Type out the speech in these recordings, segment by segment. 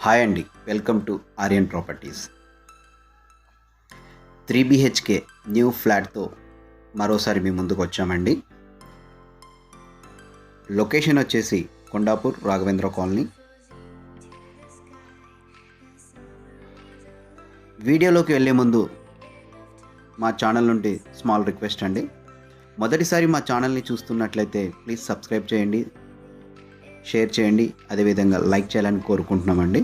Hi అండి, welcome to Aryan properties. 3 BHK new ఫ్లాట్తో మరోసారి మీ ముందుకు వచ్చామండి. లొకేషన్ వచ్చేసి కొండాపూర్ రాఘవేంద్ర కాలనీ. వీడియోలోకి వెళ్ళే ముందు మా ఛానల్ నుండి స్మాల్ రిక్వెస్ట్ అండి. మొదటిసారి మా ఛానల్ని చూస్తున్నట్లయితే ప్లీజ్ సబ్స్క్రైబ్ చేయండి, షేర్ చేయండి, అదేవిధంగా లైక్ చేయాలని కోరుకుంటున్నామండి.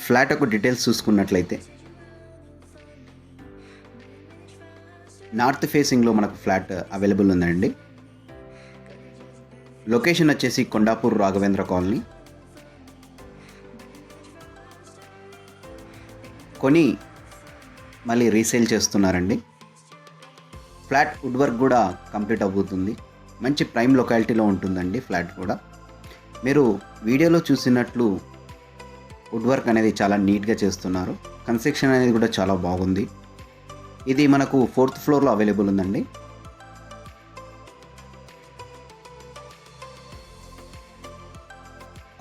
ఫ్లాట్ ఒక డీటెయిల్స్ చూసుకున్నట్లయితే నార్త్ ఫేసింగ్లో మనకు ఫ్లాట్ అవైలబుల్ ఉందండి. లొకేషన్ వచ్చేసి కొండాపూర్ రాఘవేంద్ర కాలనీ. కొని మళ్ళీ రీసేల్ చేస్తున్నారండి. ఫ్లాట్ వుడ్ వర్క్ కూడా కంప్లీట్ అవుతుంది. మంచి ప్రైమ్ లొకాలిటీలో ఉంటుందండి ఫ్లాట్ కూడా. మీరు వీడియోలో చూసినట్లు వుడ్ వర్క్ అనేది చాలా నీట్గా చేస్తున్నారు. కన్స్ట్రక్షన్ అనేది కూడా చాలా బాగుంది. ఇది మనకు 4th ఫ్లోర్లో అవైలబుల్ ఉందండి.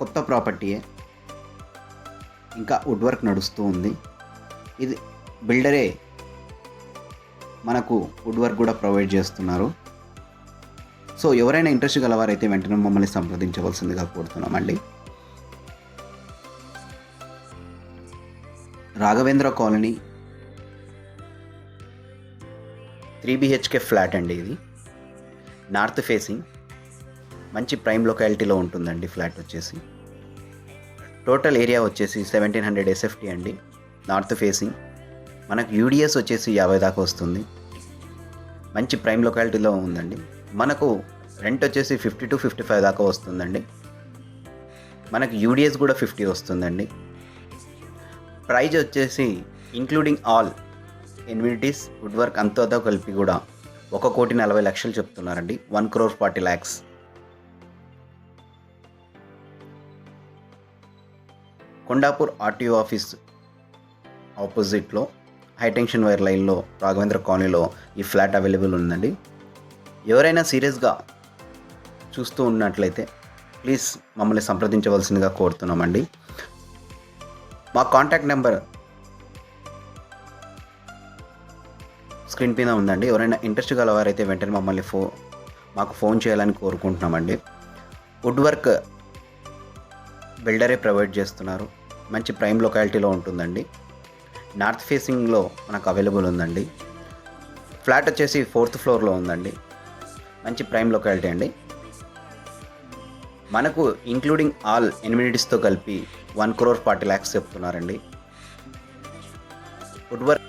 కొత్త ప్రాపర్టీయే, ఇంకా వుడ్ వర్క్ నడుస్తూ ఉంది. ఇది బిల్డరే మనకు వుడ్ వర్క్ కూడా ప్రొవైడ్ చేస్తున్నారు. సో ఎవరైనా ఇంట్రెస్ట్ గలవారైతే వెంటనే మమ్మల్ని సంప్రదించవలసిందిగా కోరుతున్నామండి. రాఘవేంద్ర కాలనీ 3 BHK ఫ్లాట్ అండి. ఇది నార్త్ ఫేసింగ్, మంచి ప్రైమ్ లొకాలిటీలో ఉంటుందండి ఫ్లాట్ వచ్చేసి. టోటల్ ఏరియా వచ్చేసి 1700 SFT అండి. నార్త్ ఫేసింగ్ మనకు UDS వచ్చేసి 50 దాకా వస్తుంది. మంచి ప్రైమ్ లొకాలిటీలో ఉందండి. మనకు రెంట్ వచ్చేసి 50 to 55 దాకా వస్తుందండి. మనకు UDS కూడా 50 వస్తుందండి. ప్రైజ్ వచ్చేసి ఇంక్లూడింగ్ ఆల్ ఎన్విటీస్ వుడ్ వర్క్ అంతా కలిపి కూడా 1,40,00,000 చెప్తున్నారండి. 1,40,00,000. కొండాపూర్ RTO ఆఫీస్ ఆపోజిట్లో హైటెన్షన్ వైర్ లైన్లో రాఘవేంద్ర కాలనీలో ఈ ఫ్లాట్ అవైలబుల్ ఉందండి. ఎవరైనా సీరియస్గా చూస్తూ ఉన్నట్లయితే ప్లీజ్ మమ్మల్ని సంప్రదించవలసిందిగా కోరుతున్నామండి. మా కాంటాక్ట్ నెంబర్ స్క్రీన్ పైన ఉందండి. ఎవరైనా ఇంట్రెస్ట్ గలవారైతే వెంటనే మమ్మల్ని మాకు ఫోన్ చేయాలని కోరుకుంటున్నామండి. వుడ్ వర్క్ బిల్డరే ప్రొవైడ్ చేస్తున్నారు. మంచి ప్రైమ్ లొకాలిటీలో ఉంటుందండి. నార్త్ ఫేసింగ్లో మనకు అవైలబుల్ ఉందండి. ఫ్లాట్ వచ్చేసి 4th ఫ్లోర్లో ఉందండి. మంచి ప్రైమ్ లొకాలిటీ అండి. మనకు ఇంక్లూడింగ్ ఆల్ ఎన్విటీస్తో కలిపి 1,40,00,000 చెప్తున్నారండి. Wood work